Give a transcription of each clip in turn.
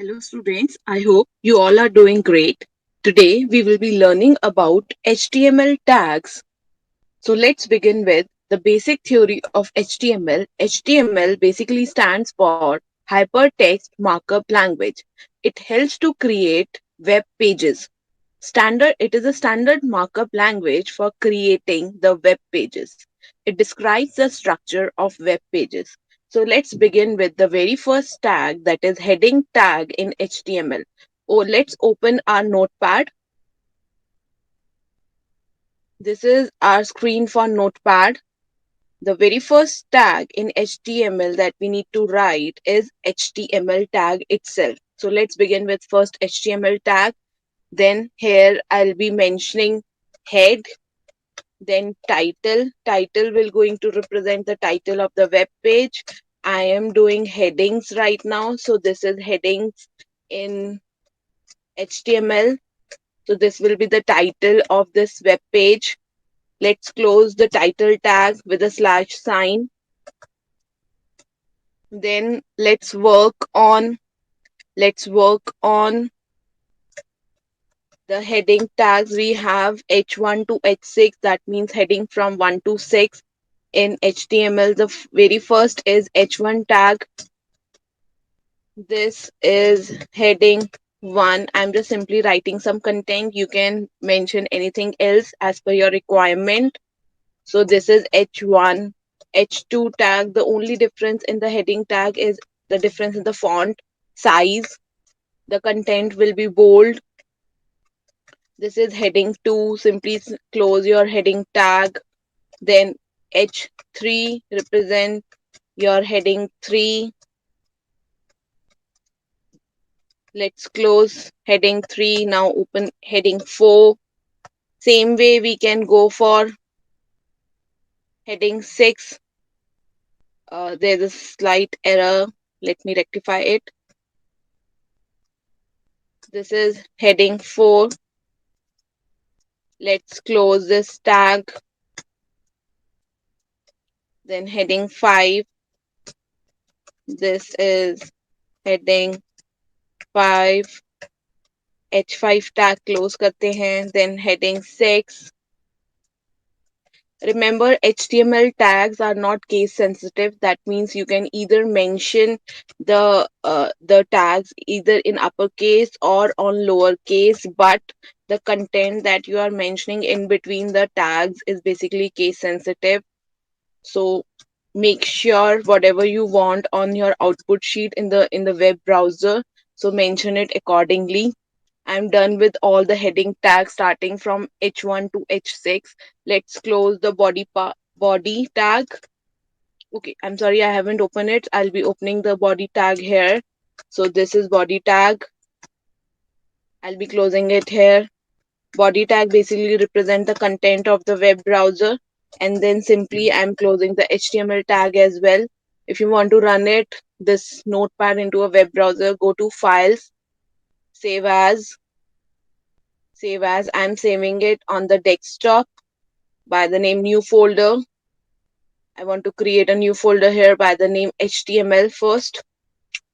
Hello, students. I hope you all are doing great. Today, we will be learning about HTML tags. So, let's begin with the basic theory of HTML. HTML basically stands for Hypertext Markup Language. It helps to create web pages. It is a standard markup language for creating the web pages. It describes the structure of web pages. So let's begin with the very first tag, that is heading tag in HTML. Oh, let's open our notepad. This is our screen for notepad. The very first tag in HTML that we need to write is HTML tag itself. So let's begin with first HTML tag. Then here I'll be mentioning head, then title will going to represent the title of the web page. I am doing headings right now, so this is headings in HTML. So this will be the title of this web page. Let's close the title tag with a slash sign. Then let's work on the heading tags. We have h1 to h6, that means heading from 1 to 6. In HTML, the very first is h1 tag. This is heading 1. I'm just simply writing some content. You can mention anything else as per your requirement. So this is h1. H2 tag, the only difference in the heading tag is the difference in the font size. The content will be bold. This is heading 2. Simply close your heading tag. Then h3 represent your heading 3. Let's close heading 3. Now open heading 4. Same way we can go for heading 6. There's a slight error. Let me rectify it. This is heading 4. Let's close this tag. Then heading 5. This is heading 5. H5 tag close करते हैं. Then heading 6. Remember, HTML tags are not case sensitive. That means you can either mention the tags either in uppercase or on lowercase, but the content that you are mentioning in between the tags is basically case sensitive. So make sure whatever you want on your output sheet in the web browser, so mention it accordingly. I'm done with all the heading tags starting from h1 to h6. Let's close the body tag. Okay, I'm sorry, I haven't opened it. I'll be opening the body tag here. So this is body tag. I'll be closing it here. Body tag basically represent the content of the web browser, and then simply I'm closing the HTML tag as well. If you want to run this notepad into a web browser, go to files, save as. I'm saving it on the desktop by the name new folder. I want to create a new folder here by the name HTML first.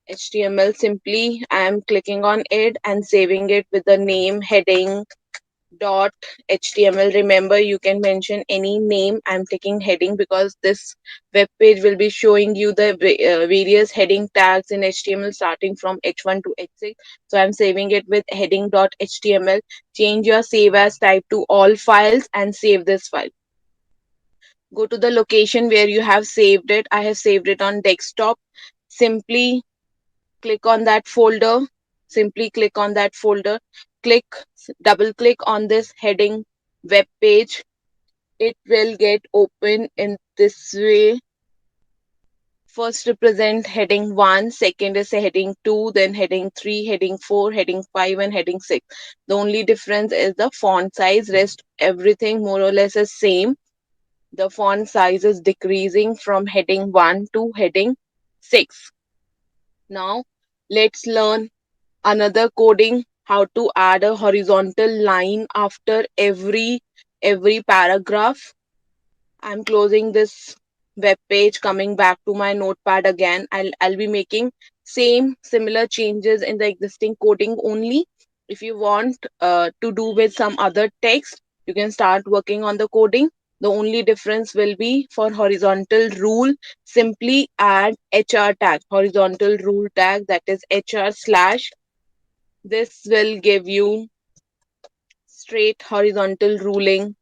HTML, simply I am clicking on it and saving it with the name heading dot html. Remember, you can mention any name. I'm taking heading because this web page will be showing you the various heading tags in HTML starting from h1 to h6. So I'm saving it with heading dot html. Change your save as type to all files and save this file. Go to the location where you have saved it. I have saved it on desktop. Simply click on that folder. Simply click on that folder. Click, double click on this heading web page. It will get open in this way. First represent heading 1, second is heading 2, then heading 3, heading 4, heading 5, and heading 6. The only difference is the font size. Rest everything more or less is same. The font size is decreasing from heading 1 to heading 6. Now let's learn another coding, how to add a horizontal line after every paragraph. I'm closing this web page, coming back to my notepad again. I'll be making Same similar changes in the existing coding only. If you want to do with some other text, you can start working on the coding. The only difference will be for horizontal rule, simply add HR tag, horizontal rule tag, that is HR slash. This will give you straight horizontal ruling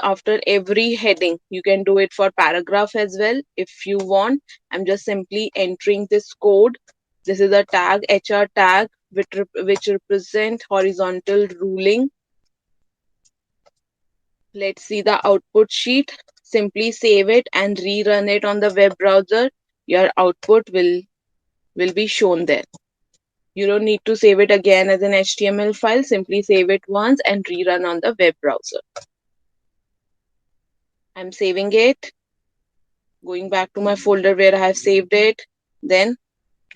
after every heading. You can do it for paragraph as well if you want. I'm just simply entering this code. This is a tag, HR tag, which represent horizontal ruling. Let's see the output sheet. Simply save it and rerun it on the web browser. Your output will be shown there. You don't need to save it again as an HTML file. Simply save it once and rerun on the web browser. I'm saving it, going back to my folder where I have saved it, then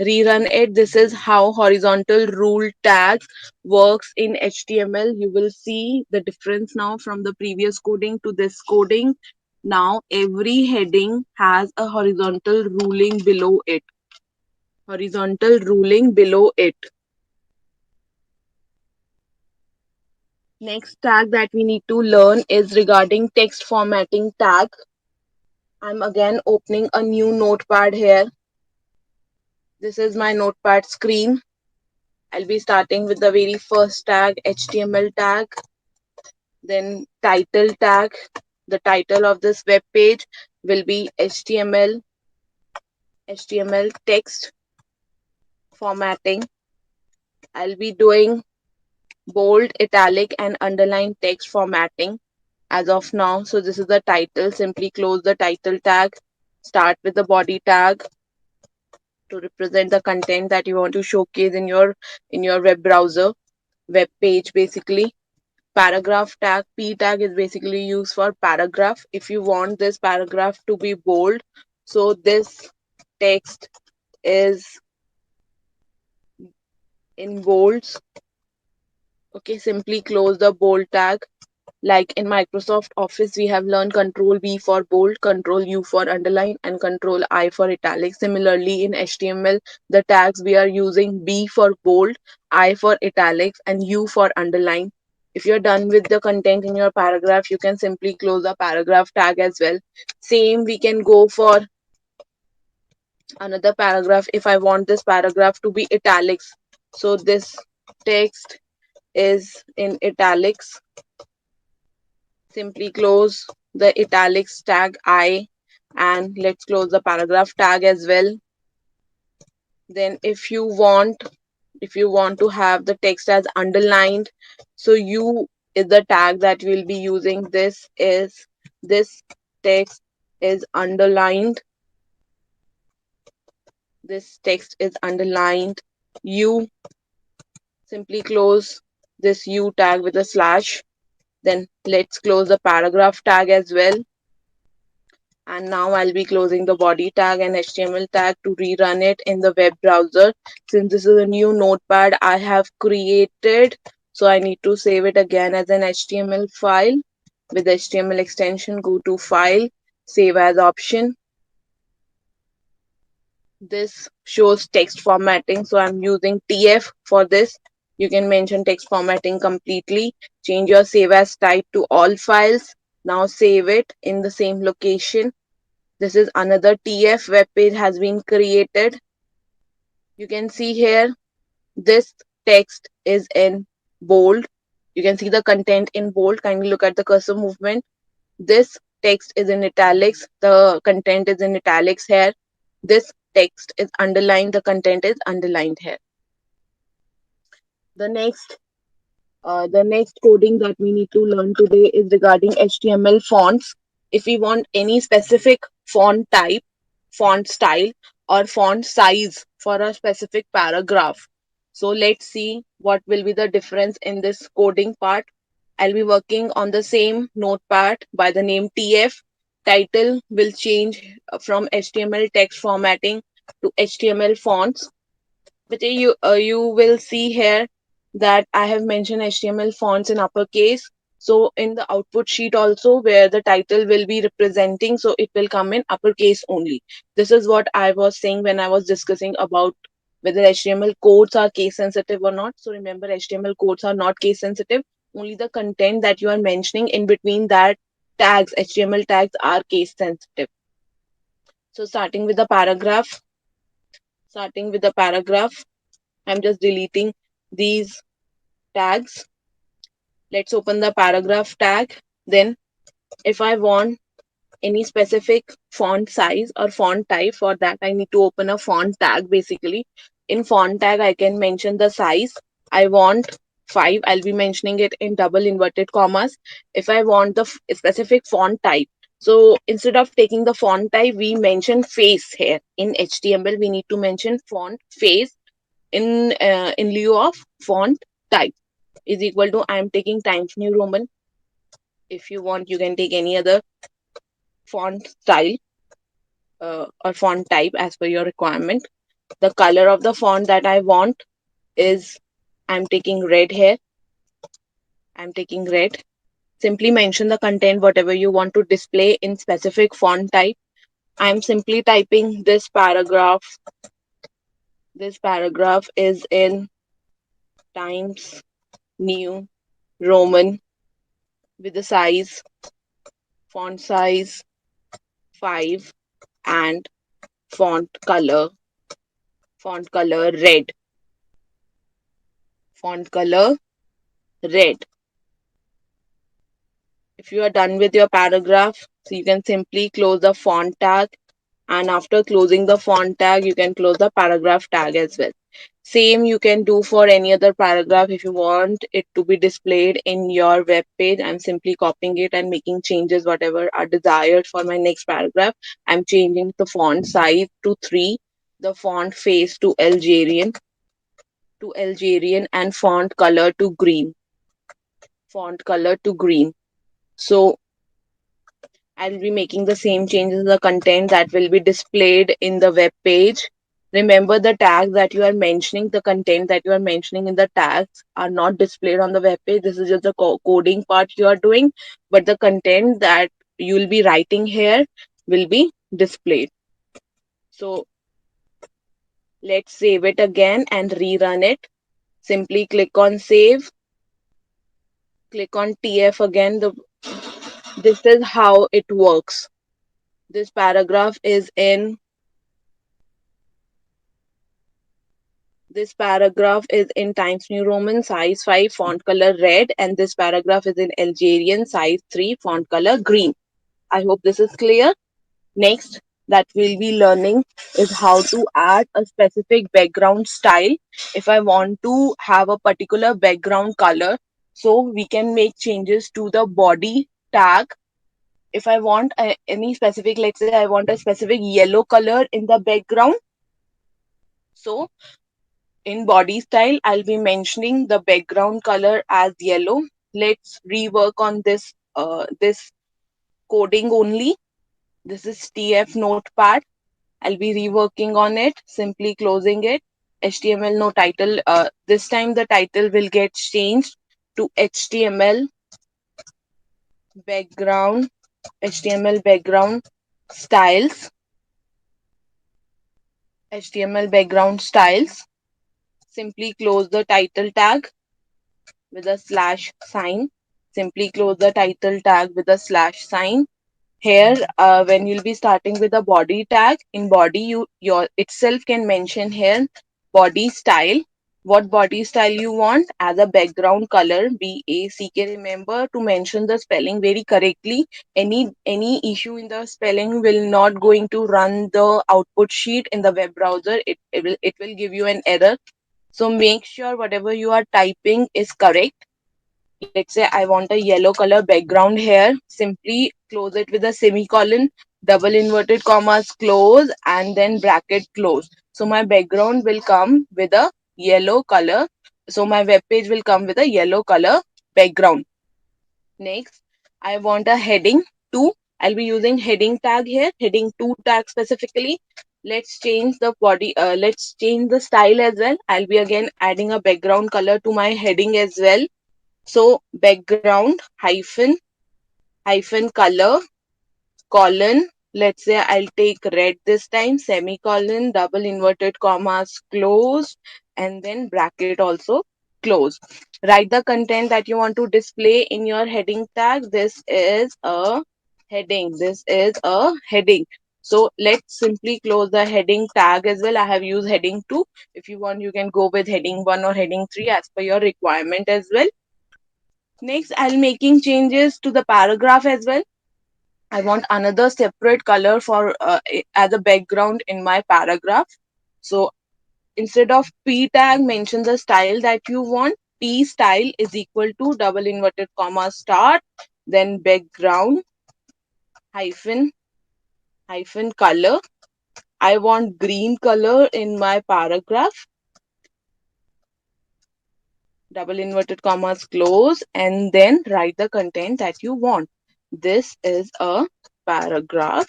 rerun it. This is how horizontal rule tag works in HTML. You will see the difference now from the previous coding to this coding. Now every heading has a horizontal ruling below it. Horizontal ruling below it. Next tag that we need to learn is regarding text formatting tag. I'm again opening a new notepad here. This is my notepad screen. I'll be starting with the very first tag, HTML tag, then title tag. The title of this web page will be HTML text formatting. I'll be doing bold, italic, and underline text formatting as of now. So this is the title. Simply close the title tag. Start with the body tag to represent the content that you want to showcase in your web browser, web page basically. Paragraph tag, P tag is basically used for paragraph. If you want this paragraph to be bold, so this text is in bolds. Okay, simply close the bold tag. Like in Microsoft Office, we have learned Control B for bold, Control U for underline, and Control I for italic. Similarly, in HTML, the tags we are using B for bold, I for italics, and U for underline. If you're done with the content in your paragraph, you can simply close the paragraph tag as well. Same, we can go for another paragraph if I want this paragraph to be italics. So this text is in italics. Simply close the italics tag I, and let's close the paragraph tag as well. Then if you want to have the text as underlined, so U is the tag that we'll be using. This text is underlined. This text is underlined. U, simply close this U tag with a slash. Then let's close the paragraph tag as well. And now I'll be closing the body tag and HTML tag to rerun it in the web browser. Since this is a new notepad I have created, so I need to save it again as an HTML file. With HTML extension, go to File, Save As option. This shows text formatting, so I'm using TF for this. You can mention text formatting completely. Change your save as type to all files. Now save it in the same location. This is another TF web page has been created. You can see here this text is in bold. You can see the content in bold. Kindly look at the cursor movement. This text is in italics. The content is in italics here. This text is underlined. The content is underlined here. The next the next coding that we need to learn today is regarding HTML fonts. If we want any specific font type, font style, or font size for a specific paragraph. So let's see what will be the difference in this coding part. I'll be working on the same notepad by the name TF. Title will change from HTML text formatting to HTML fonts. But you will see here that I have mentioned HTML fonts in uppercase. So in the output sheet also, where the title will be representing, so it will come in uppercase only. This is what I was saying when I was discussing about whether HTML codes are case sensitive or not. So remember, HTML codes are not case sensitive. Only the content that you are mentioning in between that tags, HTML tags, are case sensitive. So starting with the paragraph, I'm just deleting these tags. Let's open the paragraph tag. Then if I want any specific font size or font type, for that I need to open a font tag. Basically, in font tag I can mention the size. I want 5, I'll be mentioning it in double inverted commas. If I want the specific font type, so instead of taking the font type, we mention face. Here in HTML we need to mention font face in lieu of font type. Is equal to, I am taking Times New Roman. If you want, you can take any other font style or font type as per your requirement. The color of the font that I want is, I'm taking red here. I'm taking red. Simply mention the content, whatever you want to display in specific font type. I'm simply typing this paragraph. This paragraph is in Times New Roman with the font size 5, and font color, red. Font color red. If you are done with your paragraph, so you can simply close the font tag, and after closing the font tag, you can close the paragraph tag as well. Same you can do for any other paragraph. If you want it to be displayed in your web page, I'm simply copying it and making changes whatever are desired for my next paragraph. I'm changing the font size to 3, the font face to Algerian, and font color to green. So I'll be making the same changes in the content that will be displayed in the web page. Remember, the tags that you are mentioning, the content that you are mentioning in the tags are not displayed on the web page. This is just the coding part you are doing, but the content that you will be writing here will be displayed. So let's save it again and rerun it. Simply click on save, click on TF again. This is how it works. This paragraph is in Times New Roman, size 5, font color red, and this paragraph is in Algerian, size 3, font color green. I hope this is clear. Next, that we'll be learning is how to add a specific background style. If I want to have a particular background color, so we can make changes to the body tag. If I want any specific, let's say I want a specific yellow color in the background, so in body style, I'll be mentioning the background color as yellow. Let's rework on this coding only. This is TF Notepad. I'll be reworking on it, simply closing it. HTML no title. This time the title will get changed to background, HTML background styles, HTML background styles. Simply close the title tag with a slash sign. Simply close the title tag with a slash sign. Here, when you'll be starting with a body tag, in body you your itself can mention here body style. What body style you want as a background color, BACK. Remember to mention the spelling very correctly. Any issue in the spelling will not going to run the output sheet in the web browser. It will give you an error. So make sure whatever you are typing is correct. Let's say I want a yellow color background here. Simply close it with a semicolon, double inverted commas close, and then bracket close. So my background will come with a yellow color. So my web page will come with a yellow color background. Next, I want a heading 2. I'll be using heading tag here, heading 2 tag specifically. Let's change the body, let's change the style as well. I'll be again adding a background color to my heading as well. So background hyphen color colon. Let's say I'll take red this time, semicolon, double inverted commas, close, and then bracket also close. Write the content that you want to display in your heading tag. This is a heading. This is a heading. So let's simply close the heading tag as well. I have used heading 2. If you want, you can go with heading 1 or heading 3 as per your requirement as well. Next, I'll making changes to the paragraph as well. I want another separate color for as a background in my paragraph. So instead of p tag, mention the style that you want. P style is equal to double inverted comma start, then background hyphen color. I want green color in my paragraph. Double inverted commas close, and then write the content that you want. This is a paragraph.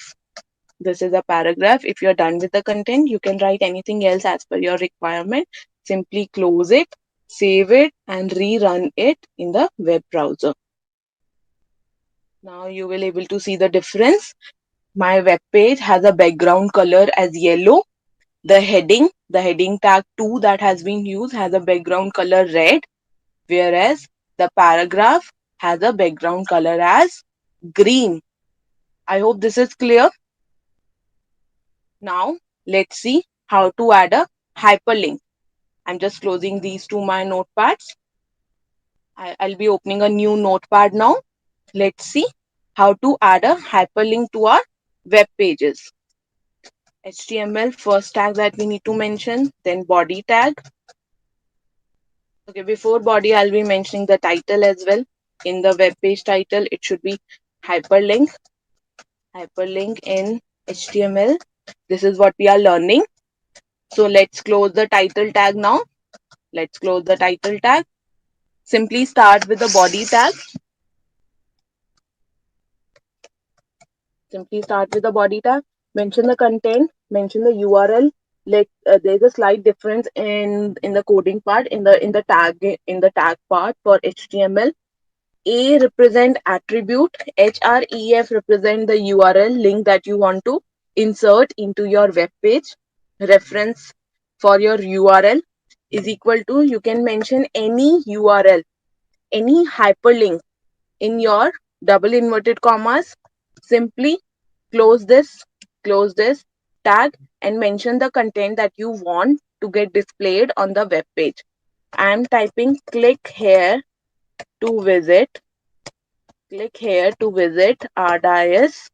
This is a paragraph. If you're done with the content, you can write anything else as per your requirement. Simply close it, save it, and rerun it in the web browser. Now you will able to see the difference. My web page has a background color as yellow. The heading tag 2 that has been used has a background color red, whereas the paragraph has a background color as green. I hope this is clear. Now let's see how to add a hyperlink. I'm just closing these to my notepads. I'll be opening a new notepad now. Let's see how to add a hyperlink to our web pages. HTML first tag that we need to mention, then body tag. Okay, before body, I'll be mentioning the title as well. In the web page title, it should be hyperlink. Hyperlink in HTML. This is what we are learning. So let's close the title tag now. Let's close the title tag. Simply start with the body tag. Simply start with the body tag. Mention the content. Mention the URL. There's a slight difference in the coding part in the tag part for HTML. A represent attribute. href represent the URL link that you want to insert into your web page. Reference for your URL is equal to, you can mention any URL, any hyperlink in your double inverted commas. Simply close this tag and mention the content that you want to get displayed on the web page. I am typing click here to visit RDIS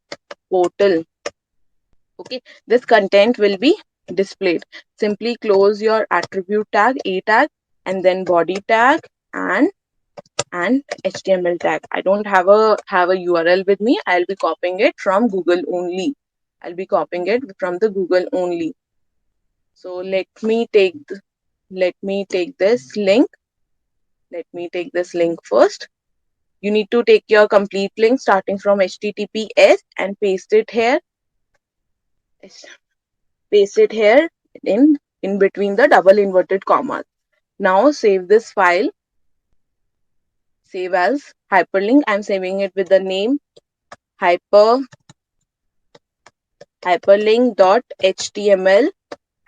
portal. Okay, this content will be displayed. Simply close your attribute tag, a tag, and then body tag and HTML tag. I don't have a URL with me. I'll be copying it from Google only. I'll be copying it from the Google only. So let me take this link. Let me take this link first. You need to take your complete link starting from HTTPS and paste it here. Paste it here in between the double inverted commas. Now save this file. Save as hyperlink. I'm saving it with the name hyperlink.html.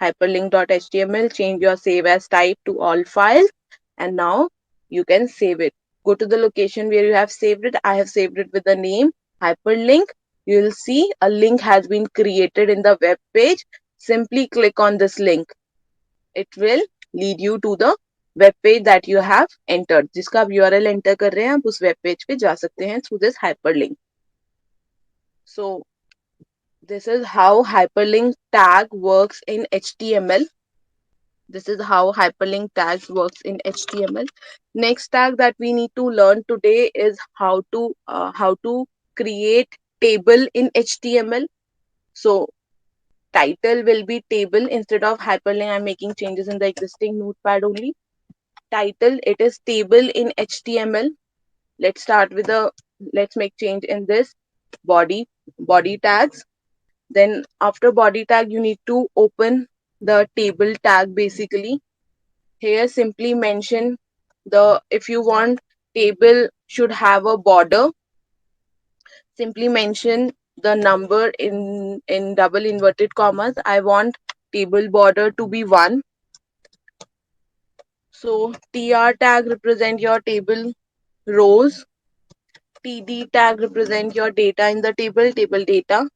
Hyperlink.html. Change your save as type to all files, and now you can save it. Go to the location where you have saved it. I have saved it with the name hyperlink. You will see a link has been created in the web page. Simply click on this link. It will lead you to the web page that you have entered. जिसका आप URL enter कर रहे हैं, आप उस web page पे जा सकते हैं through this hyperlink. So this is how hyperlink tag works in HTML. This is how hyperlink tags works in HTML. Next tag that we need to learn today is how to create table in HTML. So title will be table instead of hyperlink. I'm making changes in the existing notepad only. Title, it is table in HTML. Let's make change in this body tags. Then after body tag, you need to open the table tag basically. Here simply mention if you want table should have a border. Simply mention the number in double inverted commas. I want table border to be 1. So tr tag represent your table rows, td tag represent your data in the table data.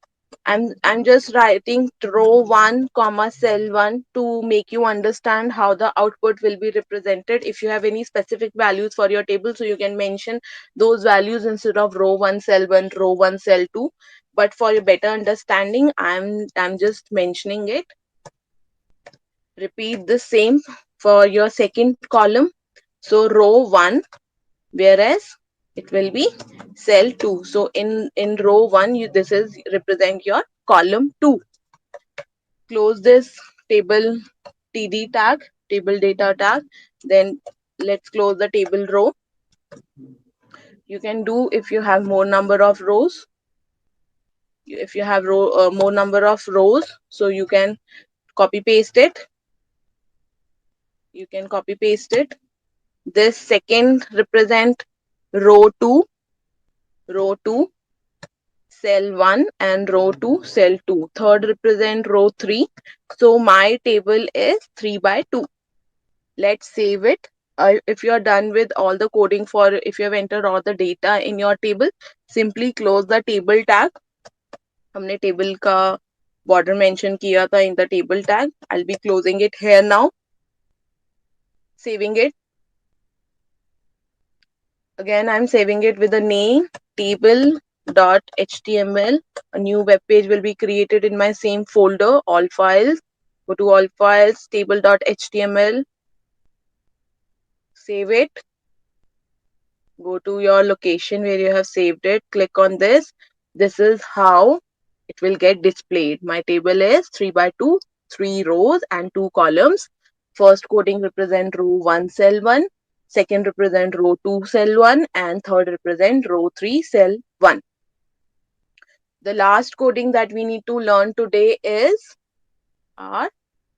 I'm just writing row 1 comma cell 1 to make you understand how the output will be represented. If you have any specific values for your table, so you can mention those values instead of row 1 cell 1, row 1 cell 2. But for your better understanding, I'm just mentioning it. Repeat the same for your second column. So row 1, whereas it will be cell 2. So in row 1, this is represent your column 2. Close this table td tag, table data tag. Then let's close the table row. You can do if you have more number of rows. If you have more number of rows, so you can copy paste it. You can copy paste it. This second represent row 2, row 2, cell 1, and row 2, cell 2. Third represent row 3. So my table is 3 by 2. Let's save it. If you are done with all the coding for, if you have entered all the data in your table, simply close the table tag. हमने table का border mention किया था in the table tag. I'll be closing it here now. Saving it. Again, I'm saving it with the name table.html. A new web page will be created in my same folder, all files. Go to all files, table.html. Save it. Go to your location where you have saved it. Click on this. This is how it will get displayed. My table is 3 by 2, 3 rows and 2 columns. First coding represent row 1 cell 1, second represent row 2 cell 1, and third represent row 3 cell 1. The last coding that we need to learn today is our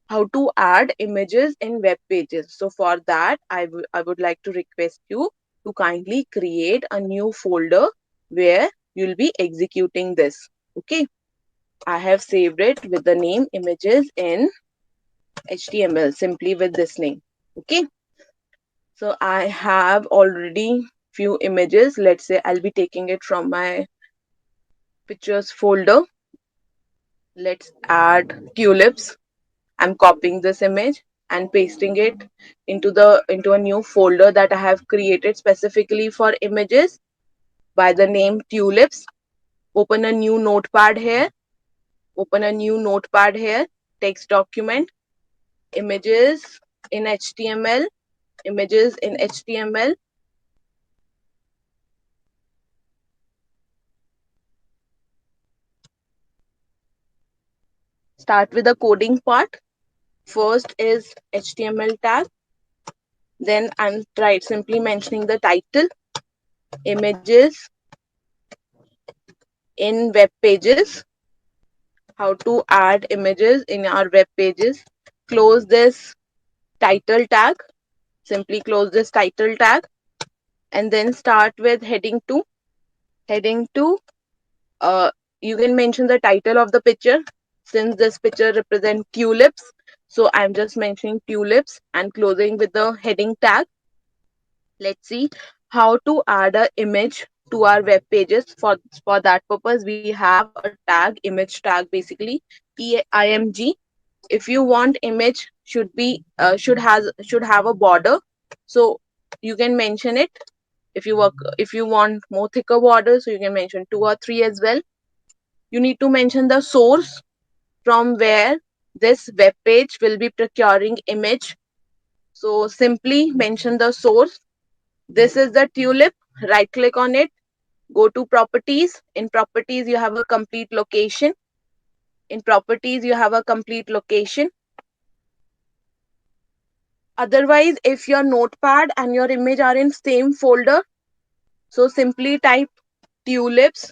how to add images in web pages. So for that, I would like to request you to kindly create a new folder where you'll be executing this. Okay. I have saved it with the name images in HTML, simply with this name. Okay. So I have already few images. Let's say I'll be taking it from my pictures folder. Let's add tulips. I'm copying this image and pasting it into a new folder that I have created specifically for images by the name tulips. Open a new notepad here. Open a new notepad here. Text document. Images in HTML. Images in HTML. Start with the coding part. First is HTML tag. Then I'm simply mentioning the title. Images in web pages. How to add images in our web pages. Close this title tag. Simply close this title tag. And then start with heading 2. Heading 2. You can mention the title of the picture. Since this picture represents tulips, so I'm just mentioning tulips and closing with the heading tag. Let's see how to add an image to our web pages. For that purpose, we have a tag, image tag, basically img. If you want image should have a border, so you can mention it. If you want more thicker border, so you can mention 2 or 3 as well. You need to mention the source from where this web page will be procuring image. So simply mention the source. This is the tulip. Right click on it. Go to properties. In properties, you have a complete location. In properties, you have a complete location. Otherwise, if your notepad and your image are in same folder, so simply type tulips.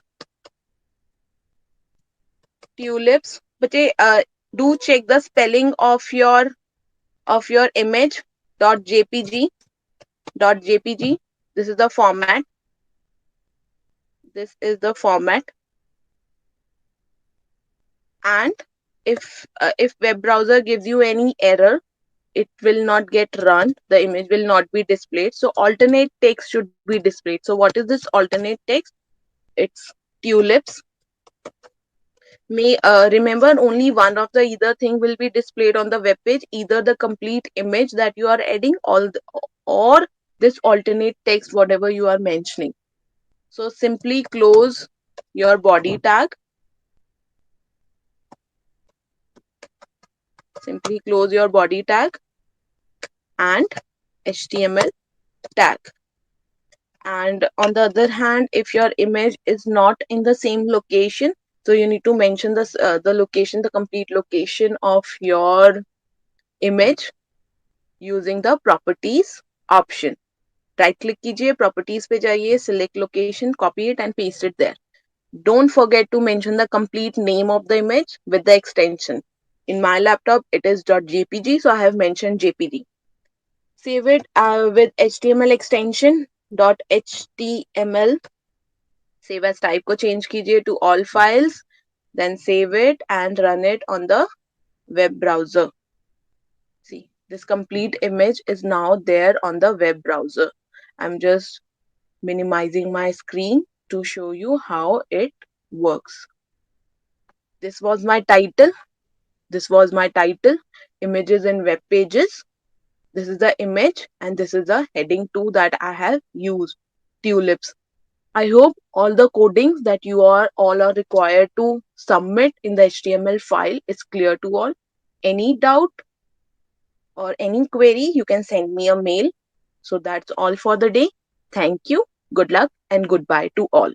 Tulips. But do check the spelling of your image. .jpg. .jpg. This is the format. This is the format. And if web browser gives you any error, it will not get run, the image will not be displayed. So alternate text should be displayed. So what is this alternate text? It's tulips. May remember, only one of the either thing will be displayed on the web page, either the complete image that you are adding, or this alternate text whatever you are mentioning. So simply close your body tag. Simply close your body tag and HTML tag. And on the other hand, if your image is not in the same location, so you need to mention this the location, the complete location of your image using the properties option. Right click कीजिए, properties पे जाइए, select location, copy it and paste it there. Don't forget to mention the complete name of the image with the extension. In my laptop it is .jpg, so I have mentioned jpg. Save it with HTML extension .html. Save as type को change कीजिए to all files, then save it and run it on the web browser. See, this complete image is now there on the web browser. I'm just minimizing my screen to show you how it works. This was my title. This was my title. Images in web pages. This is the image and this is the heading 2 that I have used. Tulips. I hope all the codings that you are all are required to submit in the HTML file is clear to all. Any doubt or any query, you can send me a mail. So that's all for the day. Thank you. Good luck and goodbye to all.